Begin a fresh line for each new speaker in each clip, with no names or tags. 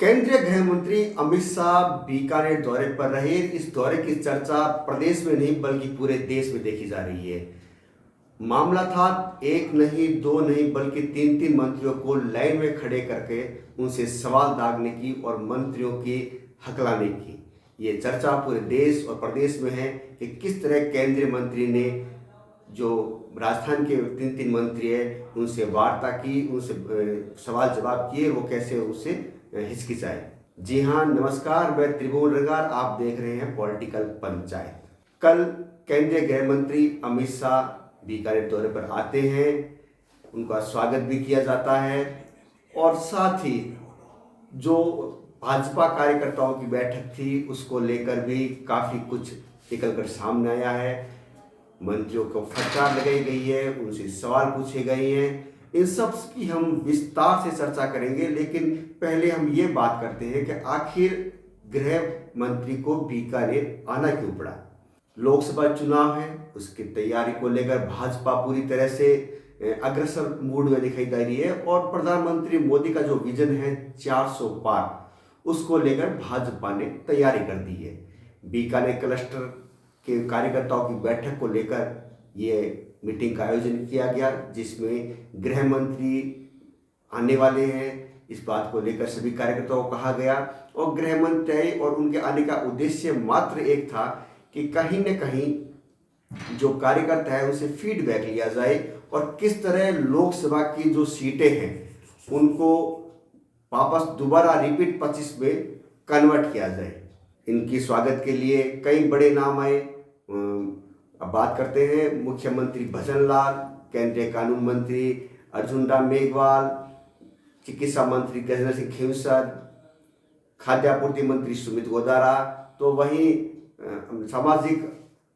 केंद्रीय गृह मंत्री अमित शाह बीकानेर दौरे पर रहे। इस दौरे की चर्चा प्रदेश में नहीं बल्कि पूरे देश में देखी जा रही है। मामला था एक नहीं, दो नहीं, बल्कि तीन तीन मंत्रियों को लाइन में खड़े करके उनसे सवाल दागने की और मंत्रियों की हकलाने की। ये चर्चा पूरे देश और प्रदेश में है कि किस तरह केंद्रीय मंत्री ने जो राजस्थान के तीन तीन मंत्री है उनसे वार्ता की, उनसे सवाल जवाब किए, वो कैसे उससे हिचकिचाए। जी हाँ, नमस्कार, मैं त्रिभुवन रंगार, आप देख रहे हैं पॉलिटिकल पंचायत। कल केंद्रीय गृह मंत्री अमित शाह बीकानेर दौरे पर आते हैं, उनका स्वागत भी किया जाता है और साथ ही जो भाजपा कार्यकर्ताओं की बैठक थी उसको लेकर भी काफ़ी कुछ निकलकर सामने आया है। मंत्रियों को फटकार लगाई गई है, उनसे सवाल पूछे गए हैं। इन सब की हम विस्तार से चर्चा करेंगे, लेकिन पहले हम ये बात करते हैं कि आखिर गृह मंत्री को बीकानेर आना क्यों पड़ा। लोकसभा चुनाव है, उसकी तैयारी को लेकर भाजपा पूरी तरह से अग्रसर मूड में दिखाई दे रही है और प्रधानमंत्री मोदी का जो विजन है 400 पार, उसको लेकर भाजपा ने तैयारी कर दी है। बीकानेर क्लस्टर के कार्यकर्ताओं की बैठक को लेकर ये मीटिंग का आयोजन किया गया, जिसमें गृह मंत्री आने वाले हैं। इस बात को लेकर सभी कार्यकर्ताओं को कहा गया और गृह मंत्री और उनके आने का उद्देश्य मात्र एक था कि कहीं न कहीं जो कार्यकर्ता है उनसे फीडबैक लिया जाए और किस तरह लोकसभा की जो सीटें हैं उनको वापस दोबारा रिपीट 25 में कन्वर्ट किया जाए। इनकी स्वागत के लिए कई बड़े नाम आए। अब बात करते हैं मुख्यमंत्री भजन लाल, केंद्रीय कानून मंत्री अर्जुन राम मेघवाल, चिकित्सा मंत्री गजेंद्र सिंह खींवसर, खाद्य आपूर्ति मंत्री सुमित गोदारा, तो वहीं सामाजिक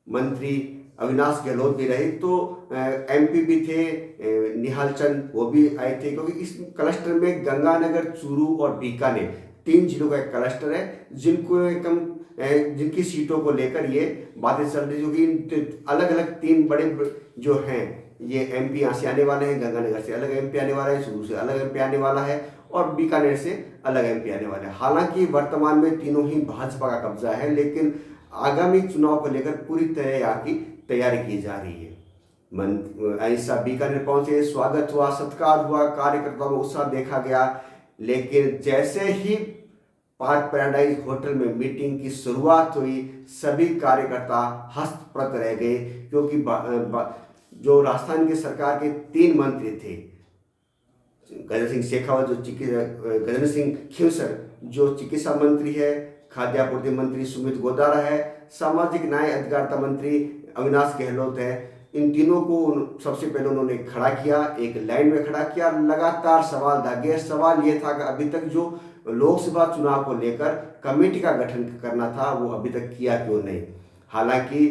मंत्री अविनाश गहलोत भी रहे, तो एमपी भी थे निहाल चंद, वो भी आए थे, क्योंकि इस क्लस्टर में गंगानगर, चूरू और बीकानेर 3 जिलों का एक क्लस्टर है जिनकी सीटों को लेकर ये बातें चल रही, जो कि अलग अलग 3 बड़े जो हैं ये एमपी यहाँ से आने वाले हैं। गंगानगर से अलग एमपी आने वाला है, चूरू से अलग एमपी आने वाला है और बीकानेर से अलग एमपी आने वाला है। हालांकि वर्तमान में तीनों ही भाजपा का कब्जा है, लेकिन आगामी चुनाव को लेकर पूरी तरह यहाँ की तैयारी की जा रही है। ऐसा बीकानेर पहुंचे, स्वागत हुआ, सत्कार हुआ, कार्यकर्ताओं में उत्साह देखा गया, लेकिन जैसे ही पार्क पैराडाइज होटल में मीटिंग की शुरुआत हुई, सभी कार्यकर्ता हस्तप्रत रह गए, क्योंकि जो राजस्थान की सरकार के 3 मंत्री थे, गजेंद्र सिंह शेखावत गजेंद्र सिंह खींवसर जो चिकित्सा मंत्री है, खाद्य आपूर्ति मंत्री सुमित गोदारा है, सामाजिक न्याय अधिकारिता मंत्री अविनाश गहलोत है, इन तीनों को सबसे पहले उन्होंने खड़ा किया, एक लाइन में खड़ा किया, लगातार सवाल दागे। सवाल ये था कि अभी तक जो लोकसभा चुनाव को लेकर कमेटी का गठन करना था वो अभी तक किया क्यों नहीं। हालांकि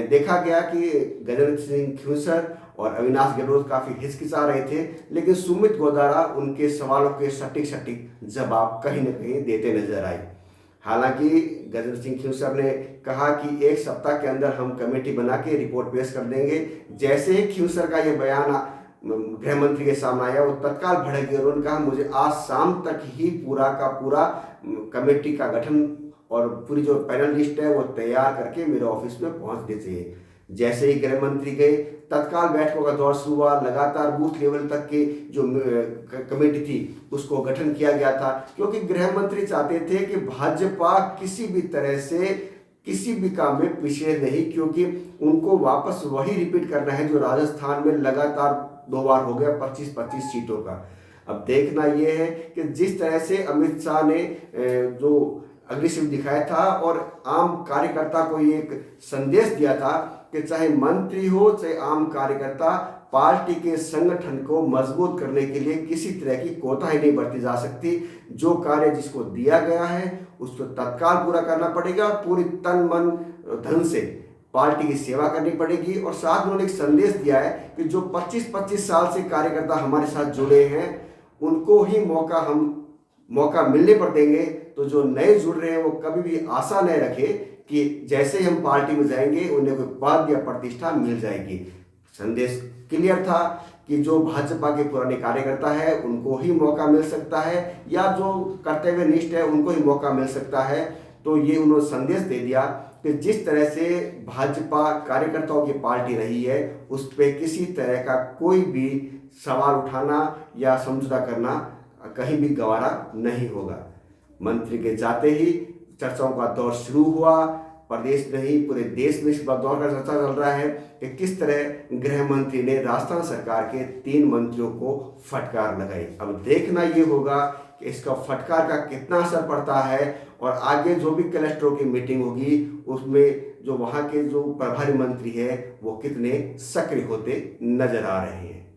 देखा गया कि गजेंद्र सिंह खींवसर और अविनाश गहलोत काफ़ी हिचकिचा रहे थे, लेकिन सुमित गोदारा उनके सवालों के सटीक जवाब कहीं न कहीं देते नजर आए। हालांकि गजेंद्र सिंह खींवसर ने कहा कि 1 सप्ताह के अंदर हम कमेटी बना के रिपोर्ट पेश कर देंगे। जैसे ही खींवसर का ये बयान गृह मंत्री के सामने आया, वो तत्काल भड़क गए और उन्होंने कहा मुझे आज शाम तक ही पूरा का पूरा कमेटी का गठन और पूरी जो पैनल लिस्ट है वो तैयार करके मेरे ऑफिस में पहुंचने चाहिए। जैसे ही गृह मंत्री गए, तत्काल बैठकों का दौर शुरू हुआ। लगातार बूथ लेवल तक की जो कमेटी थी उसको गठन किया गया था, क्योंकि गृह मंत्री चाहते थे कि भाजपा किसी भी तरह से किसी भी काम में पीछे नहीं, क्योंकि उनको वापस वही रिपीट करना है जो राजस्थान में लगातार 2 बार हो गया, 25-25 सीटों का। अब देखना यह है कि जिस तरह से अमित शाह ने जो अग्रेसिव दिखाया था और आम कार्यकर्ता को ये एक संदेश दिया था कि चाहे मंत्री हो चाहे आम कार्यकर्ता, पार्टी के संगठन को मजबूत करने के लिए किसी तरह की कोताही नहीं बरती जा सकती। जो कार्य जिसको दिया गया है उसको तत्काल पूरा करना पड़ेगा, पूरी तन मन धन से पार्टी की सेवा करनी पड़ेगी। और साथ उन्होंने एक संदेश दिया है कि जो 25-25 साल से कार्यकर्ता हमारे साथ जुड़े हैं उनको ही मौका मिलने पर देंगे, तो जो नए जुड़ रहे हैं वो कभी भी आशा नहीं रखे कि जैसे हम पार्टी में जाएंगे उन्हें कोई पद या प्रतिष्ठा मिल जाएगी। संदेश क्लियर था कि जो भाजपा के पुराने कार्यकर्ता है उनको ही मौका मिल सकता है या जो कर्तव्यनिष्ठ है उनको ही मौका मिल सकता है। तो ये उन्होंने संदेश दे दिया कि जिस तरह से भाजपा कार्यकर्ताओं की पार्टी रही है उस पर किसी तरह का कोई भी सवाल उठाना या समझौता करना कहीं भी गवारा नहीं होगा। मंत्री के जाते ही चर्चाओं का दौर शुरू हुआ। प्रदेश नहीं पूरे देश में इस बात दौर का चर्चा चल रहा है कि किस तरह गृह मंत्री ने राजस्थान सरकार के 3 मंत्रियों को फटकार लगाई। अब देखना ये होगा कि इसका फटकार का कितना असर पड़ता है और आगे जो भी क्लस्टरों की मीटिंग होगी उसमें जो वहाँ के जो प्रभारी मंत्री है वो कितने सक्रिय होते नजर आ रहे हैं।